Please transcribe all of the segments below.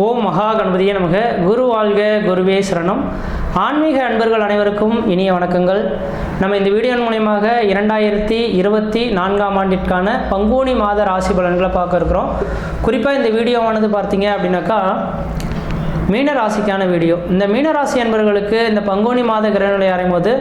ஓம் மகா கணபதியே நமக. குரு வாழ்க, குருவே சரணம். ஆன்மீக அன்பர்கள் அனைவருக்கும் இனிய வணக்கங்கள். நம்ம இந்த வீடியோ மூலமாக 2024ஆம் ஆண்டிற்கான பங்குனி மாத ராசி பலன்களை பார்க்க இருக்கிறோம். குறிப்பாக இந்த வீடியோவானது பார்த்தீங்க அப்படின்னாக்கா மீனராசிக்கான வீடியோ. இந்த மீனராசி அன்பர்களுக்கு இந்த பங்குனி மாத கிரகநிலை அறையும்போது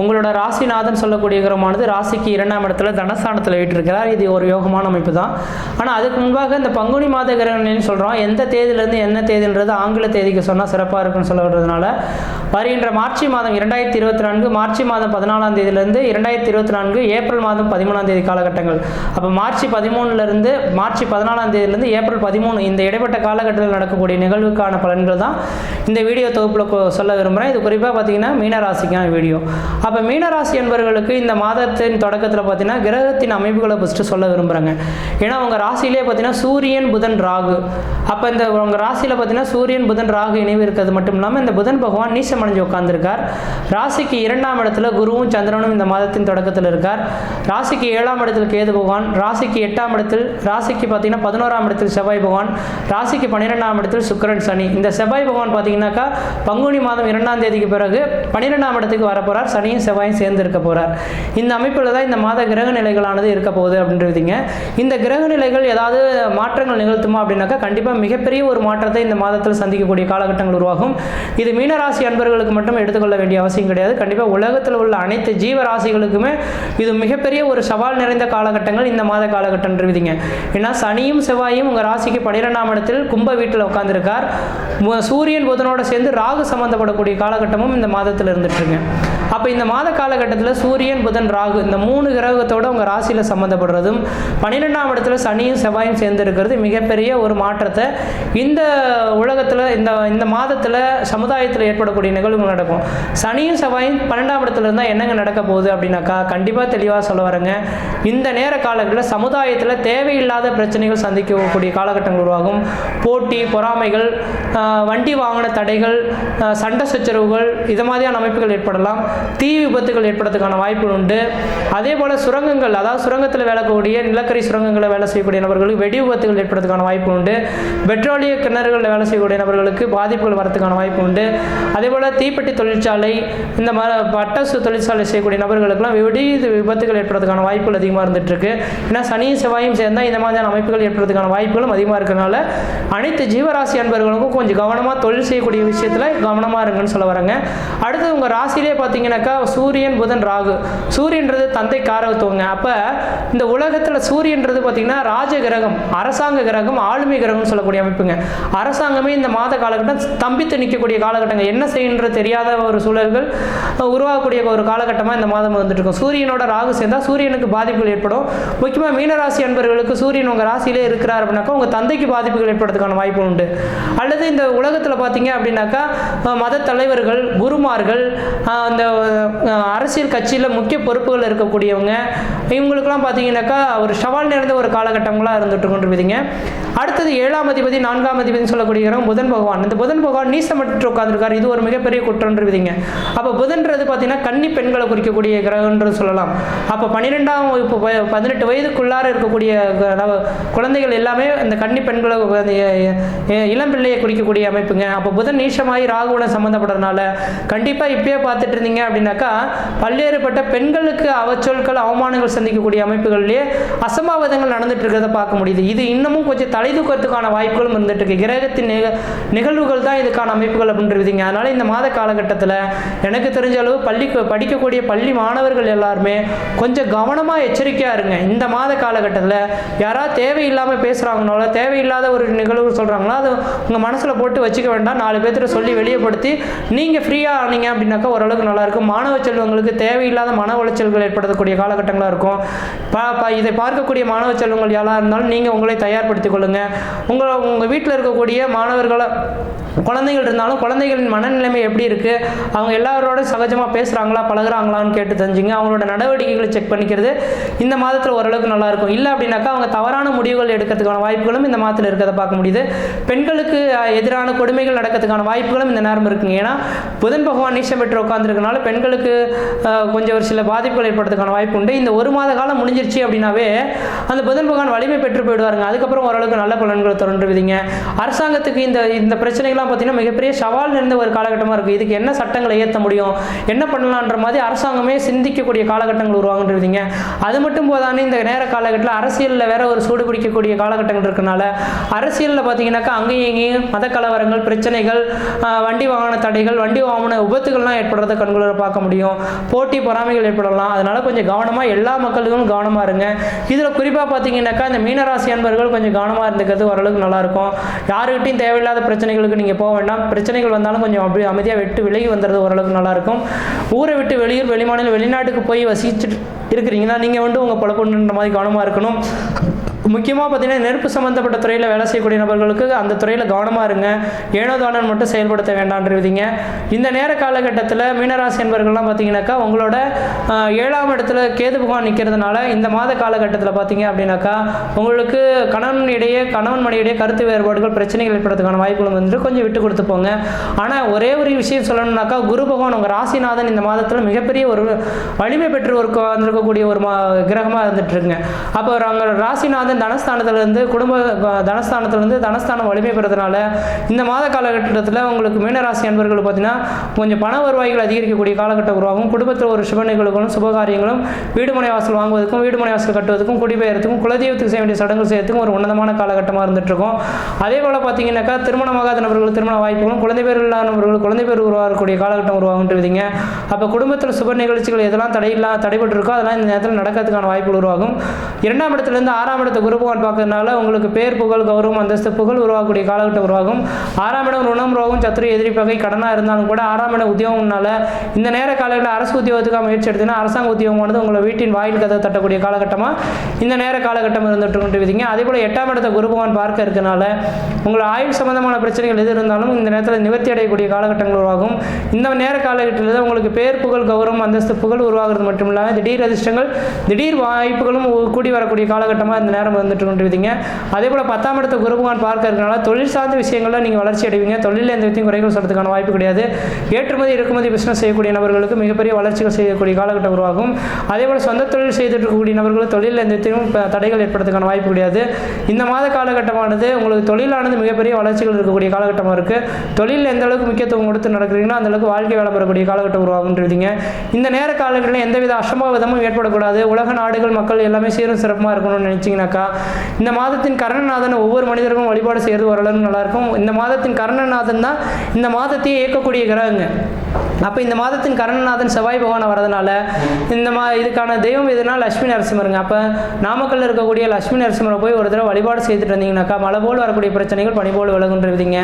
உங்களோட ராசிநாதன் சொல்லக்கூடிய கிரகமானது ராசிக்கு 2ஆம் இடத்துல தனஸ்தானத்தில் வீட்டிருக்கிறார். இது ஒரு யோகமான அமைப்பு தான். ஆனால் அதுக்கு முன்பாக இந்த பங்குனி மாத கிரகநிலைன்னு சொல்கிறோம். எந்த தேதியிலேருந்து என்ன தேதின்றது ஆங்கில தேதிக்கு சொன்னால் சிறப்பாக இருக்குன்னு சொல்லுறதுனால வருகின்ற மார்ச் மாதம் 2024 மார்ச் மாதம் 14ஆம் தேதியிலிருந்து 2024 ஏப்ரல் மாதம் 13ஆம் தேதி காலகட்டங்கள். அப்போ மார்ச் 13லேருந்து மார்ச் 14ஆம் தேதியிலிருந்து ஏப்ரல் 13 இந்த இடைப்பட்ட காலகட்டத்தில் நடக்கக்கூடிய நிகழ்வுக்கான பலன்கள் தான் இந்த வீடியோ தொகுப்பில் சொல்ல விரும்புகிறேன். இது குறிப்பாக பார்த்தீங்கன்னா மீனராசிக்கான வீடியோ. அப்போ மீனராசி என்பவர்களுக்கு இந்த மாதத்தின் தொடக்கத்தில் பார்த்தீங்கன்னா கிரகத்தின் அமைப்புகளை ஃபஸ்ட்டு சொல்ல விரும்புகிறாங்க. ஏன்னா உங்கள் ராசியிலே பார்த்தீங்கன்னா சூரியன், புதன், ராகு. அப்போ இந்த உங்கள் ராசியில் பார்த்தீங்கன்னா சூரியன், புதன், ராகு இணைவு இருக்கிறது மட்டும் இல்லாமல் இந்த புதன் பகவான் நீசமடைஞ்சு உட்கார்ந்துருக்கார். ராசிக்கு 2ஆம் இடத்துல குருவும் சந்திரனும் இந்த மாதத்தின் தொடக்கத்தில் இருக்கார். ராசிக்கு 7ஆம் இடத்தில் கேது பகவான், ராசிக்கு 8ஆம் இடத்தில், ராசிக்கு பார்த்தீங்கன்னா 11ஆம் இடத்தில் செவ்வாய் பகவான், ராசிக்கு 12ஆம் இடத்தில் சுக்கிரன், சனி. இந்த செவ்வாய் பகவான் பார்த்தீங்கன்னாக்கா பங்குனி மாதம் 2ஆம் தேதிக்கு பிறகு 12ஆம் இடத்துக்கு வரப்போகிறார். சனியும் செவ்வாயும் சேர்ந்து இருக்க போகிறார். இந்த அமைப்பில் தான் இந்த மாத கிரக நிலைகளானது இருக்க போகுது அப்படின்றதுங்க. இந்த கிரக நிலைகள் ஏதாவது மாற்றங்கள் நிகழ்த்துமா அப்படின்னாக்கா கண்டிப்பாக மிகப்பெரிய ஒரு மாற்றத்தை இந்த மாதத்தில் சந்திக்கக்கூடிய காலகட்டங்கள் உருவாகும். இது மீனராசி அன்பர்களுக்கு மட்டும் எடுத்துக்கொள்ள வேண்டிய அவசியம் கிடையாது. கண்டிப்பாக உலகத்தில் உள்ள அனைத்து ஜீவராசிகளுக்குமே இது மிகப்பெரிய ஒரு சவால் நிறைந்த காலகட்டங்கள் இந்த மாத காலகட்டம்ன்றதுங்க. ஏன்னா சனியும் செவ்வாயும் உங்கள் ராசிக்கு 12ஆம் இடத்தில் கும்ப வீட்டில் உட்கார்ந்துருக்கார். சூரியன் புதனோட சேர்ந்து ராகு சம்பந்தப்படக்கூடிய காலகட்டமும் இந்த மாதத்தில் இருந்துட்டுருங்க. அப்போ இந்த மாத காலகட்டத்தில் சூரியன், புதன், ராகு இந்த 3 கிரகத்தோடு உங்கள் ராசியில் சம்மந்தப்படுறதும் 12ஆம் இடத்துல சனியும் செவ்வாயும் சேர்ந்து இருக்கிறது மிகப்பெரிய ஒரு மாற்றத்தை இந்த உலகத்தில் இந்த மாதத்தில் சமுதாயத்தில் ஏற்படக்கூடிய நிகழ்வுகள் நடக்கும். சனியும் செவ்வாயும் 12ஆம் இடத்துல இருந்தால் என்னங்க நடக்க போகுது அப்படின்னாக்கா கண்டிப்பாக தெளிவாக சொல்ல வரேங்க. இந்த நேர காலங்களில் சமுதாயத்தில் தேவையில்லாத பிரச்சனைகள் சந்திக்கக்கூடிய காலகட்டங்கள் உருவாகும். போட்டி, பொறாமைகள், வண்டி வாகன தடைகள், சண்டை சச்சரவுகள் இது மாதிரியான அமைப்புகள் ஏற்படலாம். தீ விபத்துகள் ஏற்படுறதுக்கான வாய்ப்புகள் உண்டு. அதே போல் சுரங்கங்கள், அதாவது சுரங்கத்தில் வேலைக்கூடிய நிலக்கரி சுரங்கங்களில் வேலை செய்யக்கூடிய நபர்களுக்கு வெடி விபத்துகள் ஏற்படுறதுக்கான வாய்ப்பு உண்டு. பெட்ரோலிய கிணறுகளில் வேலை செய்யக்கூடிய நபர்களுக்கு பாதிப்புகள் வரதுக்கான வாய்ப்பு உண்டு. அதே போல் தீப்பெட்டி தொழிற்சாலை, இந்த பட்டாசு தொழிற்சாலை செய்யக்கூடிய நபர்களுக்கெல்லாம் வெடி விபத்துகள் ஏற்படுறதுக்கான வாய்ப்புகள் அதிகமாக இருந்துட்டு இருக்கு. ஏன்னா சனியும் செவ்வாயும் சேர்ந்தால் இந்த மாதிரியான அமைப்புகள் ஏற்படுறதுக்கான வாய்ப்புகளும் அதிகமாக இருக்கிறதுனால அனைத்து ஜீவராசி அன்பர்களுக்கும் கொஞ்சம் கவனமாக தொழில் செய்யக்கூடிய விஷயத்தில் கவனமாக இருங்கன்னு சொல்ல வரேங்க. அடுத்தது உங்கள் ராசியிலே பார்த்தீங்கன்னாக்கா சூரியன், புதன், ராகு. சூரியன்றது தந்தை காரகத்துவங்க. அப்போ இந்த உலகத்தில் சூரியன்றது பார்த்தீங்கன்னா ராஜ கிரகம், அரசாங்க கிரகம், ஆளுமை கிரகம்னு சொல்லக்கூடிய அமைப்புங்க. அரசாங்கமே இந்த மாத காலகட்டம் ஸ்தம்பித்து நிற்கக்கூடிய காலகட்டங்கள், என்ன செய்யணுன்றது தெரியாத ஒரு சூழல்கள் உருவாகக்கூடிய ஒரு காலகட்டமாக இந்த மாதம் வந்துட்டு இருக்கும். சூரியனோட ராகு சேர்ந்தால் சூரியனுக்கு பாதிப்புகள் ஏற்படும். முக்கியமாக மீனராசி அன்பர்களுக்கு சூரியன் உங்கள் ராசியிலே இருக்கிறார் அப்படின்னாக்கா உங்கள் தந்தைக்கு பாதிப்புகள் ஏற்படுறதுக்கான வாய்ப்பு உண்டு. அல்லது இந்த உலகத்தில் பார்த்தீங்க அப்படின்னாக்கா மத தலைவர்கள், குருமார்கள், அந்த அரசியல் கட்சியில் முக்கிய பொறுப்புகள் இருக்கக்கூடியவங்க, இவங்களுக்கெல்லாம் பார்த்தீங்கன்னாக்கா ஒரு சவால் நிறைந்த ஒரு காலகட்டங்களாக இருந்துட்டு கொண்டிருப்பீங்க. அடுத்தது 7ஆம் அதிபதி 4ஆம் அதிபதினு சொல்லக்கூடிய கிரகம் புதன் பகவான். இந்த புதன் பகவான் நீசமற்று உட்கார்ந்துருக்கார். இது ஒரு மிகப்பெரிய குற்றம்ன்றதுங்க. அப்போ புதன்றது பார்த்தீங்கன்னா கன்னி பெண்களை குறிக்கக்கூடிய கிரகம்ன்றது சொல்லலாம். அப்போ 12ஆம் வகுப்பு 18 வயதுக்குள்ளார இருக்கக்கூடிய குழந்தைகள் எல்லாமே இந்த கன்னி பெண்களை இளம் பிள்ளையை குறிக்கக்கூடிய அமைப்புங்க. அப்போ புதன் நீசமாகி ராகுவுடன் சம்மந்தப்படுறதுனால கண்டிப்பாக இப்பயே பார்த்துட்டு இருந்தீங்க அப்படின்னாக்கா பல்வேறுபட்ட பெண்களுக்கு அவச்சொற்கள், அவமானங்கள் சந்திக்கக்கூடிய அமைப்புகளிலேயே அசம்பாவிதங்கள் நடந்துட்டு இருக்கிறத பார்க்க முடியுது. இது இன்னமும் கொஞ்சம் தலை தூக்கத்துக்கான வாய்ப்புகளும் இருந்துட்டு இருக்கு. கிரகத்தின் நிகழ்வுகள் தான் இதுக்கான அமைப்புகள் அப்படின்றதுங்க. அதனால இந்த மாத காலகட்டத்தில் எனக்கு தெரிஞ்ச அளவு படிக்கக்கூடிய பள்ளி மாணவர்கள் எல்லாருமே கொஞ்சம் கவனமாக எச்சரிக்கையாக இருங்க. இந்த மாத காலகட்டத்தில் யாராவது தேவையில்லாமல் பேசுகிறாங்களோ, தேவையில்லாத ஒரு நிகழ்வு சொல்கிறாங்களோ அது உங்கள் மனசில் போட்டு வச்சுக்க வேண்டாம். 4 பேர்த்திட்ட சொல்லி வெளியப்படுத்தி நீங்கள் ஃப்ரீயாக ஆனீங்க அப்படின்னாக்கா ஓரளவுக்கு நல்லாயிருக்கும். மாணவ செல்வங்களுக்கு தேவையில்லாத மன உளைச்சல்கள் ஏற்படுத்தக்கூடிய காலகட்டங்களாக இருக்கும். இதை பார்க்கக்கூடிய மாணவ செல்வங்கள் யாராக இருந்தாலும் நீங்கள் உங்களை தயார்படுத்திக் கொள்ளுங்கள். உங்கள் வீட்டில் இருக்கக்கூடிய மாணவர்களை, குழந்தைகள் இருந்தாலும் குழந்தைகளின் மனநிலைமை எப்படி இருக்குது, அவங்க எல்லாரோட சகஜமாக பேசுகிறாங்களா, பழகுறாங்களான்னு கேட்டு தெரிஞ்சுங்க. அவங்களோட நடவடிக்கைகளை செக் பண்ணிக்கிறது இந்த மாதத்தில் ஓரளவுக்கு நல்லாயிருக்கும். இல்லை அப்படின்னாக்கா அவங்க தவறான முடிவுகள் எடுக்கிறதுக்கான வாய்ப்புகளும் இந்த மாதத்தில் இருக்கிறத பார்க்க முடியுது. பெண்களுக்கு எதிரான கொடுமைகள் நடக்கிறதுக்கான வாய்ப்புகளும் இந்த நேரம் இருக்குங்க. ஏன்னா புதன் பகவான் நீசம் பெற்று உட்கார்ந்துருக்கனால பெண்களுக்கு உங்களுக்கு கொஞ்சம் ஒரு சில பாதிப்புகள் ஏற்படுறதுக்கான வாய்ப்பு உண்டு. இந்த ஒரு மாத காலம் முடிஞ்சிருச்சு அப்படின்னாவே அந்த புதன் பகவான் வலிமை பெற்று போயிடுவாருங்க. அதுக்கப்புறம் ஓரளவுக்கு நல்ல பலன்களை தோன்றுவீங்க. அரசாங்கத்துக்கு இந்த பிரச்சனைகள்லாம் பார்த்தீங்கன்னா மிகப்பெரிய சவால் நிறைந்த ஒரு காலகட்டமாக இருக்குது. இதுக்கு என்ன சட்டங்களை ஏற்ற முடியும், என்ன பண்ணலான்ற மாதிரி அரசாங்கமே சிந்திக்கக்கூடிய காலகட்டங்கள் உருவாகுன்றீங்க. அது மட்டும் போதானே இந்த நேர காலகட்டத்தில் அரசியலில் வேற ஒரு சூடு பிடிக்கக்கூடிய காலகட்டங்கள் இருக்கனால அரசியலில் பார்த்தீங்கன்னாக்கா அங்கேயும் இங்கேயும் மத கலவரங்கள், பிரச்சனைகள், வண்டி வாகன தடைகள், வண்டி வாகன விபத்துகள்லாம் ஏற்படுறத கண்குளிர பார்க்க முடியும். போட்டி பொறாமைகள் ஏற்படலாம். அதனால கொஞ்சம் கவனமாக எல்லா மக்களுக்கும் கவனமாக இருங்க. இதில் குறிப்பாக பார்த்தீங்கன்னாக்கா இந்த மீனராசி அன்பர்கள் கொஞ்சம் கவனமாக இருந்துக்கிறது ஓரளவுக்கு நல்லாயிருக்கும். யாருக்கிட்டையும் தேவையில்லாத பிரச்சனைகளுக்கு நீங்கள் போக வேண்டாம். பிரச்சனைகள் வந்தாலும் கொஞ்சம் அப்படி அமைதியாக விட்டு விலகி வந்துடுறது ஓரளவுக்கு நல்லாயிருக்கும். ஊரை விட்டு வெளியூர், வெளிமாநிலம், வெளிநாட்டுக்கு போய் வசிச்சுட்டு இருக்கிறீங்கன்னா நீங்கள் உங்கள் பொழப்புன்ற மாதிரி கவனமாக இருக்கணும். முக்கியமாக பார்த்தீங்கன்னா நெருப்பு சம்மந்தப்பட்ட துறையில் வேலை செய்யக்கூடிய நபர்களுக்கு அந்த துறையில் கவனமாக இருங்க. ஏனோதானன் மட்டும் செயல்படுத்த வேண்டான்றீங்க. இந்த நேர காலகட்டத்தில் மீனராசி என்பவர்கள்லாம் பார்த்தீங்கன்னாக்கா உங்களோட 7ஆம் இடத்துல கேது பகவான் நிற்கிறதுனால இந்த மாத காலகட்டத்தில் பார்த்தீங்க அப்படின்னாக்கா உங்களுக்கு கணவன் மனைவிடையே கருத்து வேறுபாடுகள், பிரச்சனைகள் ஏற்படுறதுக்கான வாய்ப்புகள் வந்துட்டு கொஞ்சம் விட்டு கொடுத்து போங்க. ஆனால் ஒரே ஒரு விஷயம் சொல்லணும்னாக்கா குரு பகவான் உங்கள் ராசிநாதன் இந்த மாதத்தில் மிகப்பெரிய ஒரு வலிமை பெற்று வந்திருக்கக்கூடிய ஒரு கிரகமாக இருந்துட்டு இருக்குங்க. அப்போ அவங்க ராசிநாதன் தனஸ்தானத்திலிருந்து தனஸ்தானம் வலிமை பெறதுனால இந்த மாத காலகட்டத்தில் உங்களுக்கு மீனராசி அன்பர்கள் பார்த்தீங்கன்னா கொஞ்சம் பண வருவாய்கள் அதிகரிக்கக்கூடிய காலகட்டம் உருவாகும். குடும்பத்தில் ஒரு சுப நிகழ்வுகளும் சுபகாரியங்களும், வீடுமனை வாசல் வாங்குவதற்கும், வீடுமனை வாசல் கட்டுவதற்கும், குடிபெயர்த்துக்கும், குலதெய்வத்துக்கு செய்ய வேண்டிய சடங்கு செய்யறதுக்கும் ஒரு உன்னதமான காலகட்டமாக இருந்துட்டு இருக்கும். அதே போல் பார்த்தீங்கன்னாக்கா திருமணமாகாத நபர்கள் திருமண வாய்ப்புகளும், குழந்தை பேர் இல்லாதவர்கள் குழந்தை பேர் உருவாகக்கூடிய காலகட்டம் உருவாகுன்றீங்க. அப்போ குடும்பத்தில் சுப நிகழ்ச்சிகள் எதெல்லாம் தடைபட்டு இருக்கோ அதெல்லாம் இந்த நேரத்தில் நடக்கிறதுக்கான வாய்ப்புகள் உருவாகும். 2ஆம் இடத்துலேருந்து 6ஆம் இடத்தை குரு பகவான் பார்க்கறதுனால உங்களுக்கு பேர், புகழ், கௌரவம், அந்தஸ்து, புகழ் உருவாகக்கூடிய காலகட்டம் உருவாகும். 6ஆம் இடம் ருணம், ரோகம், சத்துரு, எதிரி, பகை, கடனாக இருந்தாலும் கூட 6ஆம் இடம் உத்தியோகம்னால இந்த நேர காலங்களில் அரசு உத்தியோகத்துக்காக முயற்சி எடுத்தீங்கன்னா அரசாங்க உத்தியோகமானது உங்களை வீட்டின் வாயில் கதை தட்டக்கூடிய காலகட்டமாக இந்த நேர காலகட்டம் இருந்துட்டு கொண்டுவீங்க. அதே போல் 8ஆம் இடத்தை குரு பகவான் பார்க்க இருக்கனால உங்கள் ஆயுள் சம்பந்தமான பிரச்சனைகள் எது இருந்தாலும் இந்த நேரத்தில் நிவர்த்தி அடையக்கூடிய காலகட்டங்கள் உருவாகும். இந்த நேர காலகட்டத்தில் உங்களுக்கு பேர், புகழ், கௌரவம், அந்தஸ்து, புகழ் உருவாகிறது மட்டும் இல்லாமல் திடீர் அதிர்ஷ்டங்கள், திடீர் வாய்ப்புகளும் கூடி வரக்கூடிய காலகட்டமாக இந்த நேரம் வந்துட்டு கொண்டுவீங்க. அதே போல் 10ஆம் இடத்தை குரு பகவான் பார்க்க இருக்கனால தொழில் சார்ந்த விஷயங்களில் நீங்கள் வளர்ச்சி அடைவீங்க. தொழிலில் எந்த விதத்தையும் குறைகள் சொல்றதுக்கான வாய்ப்பு கிடையாது. ஏற்றுமதி இறக்குமதி பிசினஸ் செய்யக்கூடிய நபர்களுக்கு மிகப்பெரிய வளர்ச்சிகள் செய்யக்கூடிய காலகட்டம் உருவாகும். அதே போல் சொந்த தொழில் செய்துட்டு இருக்கக்கூடிய நபர்கள் தொழிலில் எந்த விதத்தையும் தடைகள் ஏற்படுறதுக்கான வாய்ப்பு கிடையாது. இந்த மாத காலகட்டமானது உங்களுக்கு தொழிலானது மிகப்பெரிய வளர்ச்சிகள் இருக்கக்கூடிய காலகட்டமாக இருக்குது. தொழிலில் எந்த அளவுக்கு முக்கியத்துவம் கொடுத்து நடக்கிறீங்களோ அந்த அளவுக்கு வாழ்க்கை வேலை பெறக்கூடிய காலகட்டம் உருவாகுன்றீங்க. இந்த நேர காலகட்டத்தில் எந்தவித அசம்பாவிதமும் ஏற்படக்கூடாது. உலக நாடுகள், மக்கள் எல்லாமே சீரும் சிறப்பாக இருக்கணும்னு நினைச்சிங்கனாக்கா இந்த மாதத்தின் கர்ணநாதன் ஒவ்வொரு மனிதருக்கும் வழிபாடு செய்கிறது ஓரளவு நல்லாயிருக்கும். இந்த மாதத்தின் கர்ணநாதன் தான் இந்த மாதத்தையே இயக்கக்கூடிய கிரகங்க. அப்போ இந்த மாதத்தின் கர்ணநாதன் செவ்வாய் பகவான் வரதுனால இதுக்கான தெய்வம் எதுனா லட்சுமி நரசிம்மருங்க. அப்போ நாமக்கல்ல இருக்கக்கூடிய லட்சுமி நரசிம்மரை போய் ஒரு தடவை வழிபாடு செய்துட்டு இருந்தீங்கன்னாக்கா மழை போல் வரக்கூடிய பிரச்சனைகள் பனி போல் விலகுன்றீங்க.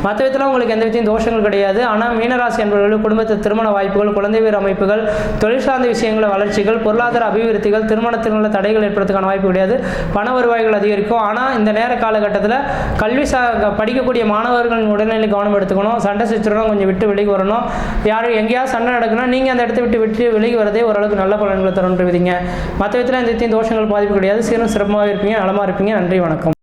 மற்ற விதத்தில் உங்களுக்கு எந்த விதத்தையும் தோஷங்கள் கிடையாது. ஆனால் மீனராசி என்பவர்கள் குடும்பத்தில் திருமண வாய்ப்புகள், குழந்தை பேர் அமைப்புகள், தொழில் சார்ந்த விஷயங்கள வளர்ச்சிகள், பொருளாதார அபிவிருத்திகள், திருமணத்திനുള്ള தடைகள் ஏற்படுறதுக்கான வாய்ப்பு கிடையாது. பண வருவாய்கள் அதிகரிக்கும். ஆனால் இந்த நேர காலகட்டத்தில் கல்வி படிக்கக்கூடிய மாணவர்களின் உடல்நிலை கவனம் எடுத்துக்கணும். சண்டை சச்சரவும் கொஞ்சம் விட்டு விலகி வரணும். யாரும் எங்கேயாவது சண்டை நடக்குன்னா நீங்கள் அந்த இடத்த விட்டு விலகி வரதே ஓரளவுக்கு நல்ல பலன்களை தருன்றீங்க. மற்ற விதத்தில் எந்த தோஷங்கள் பாதிப்பு கிடையாது. சீரும் சிறப்பாக இருப்பீங்க, நலமாக இருப்பீங்க. நன்றி, வணக்கம்.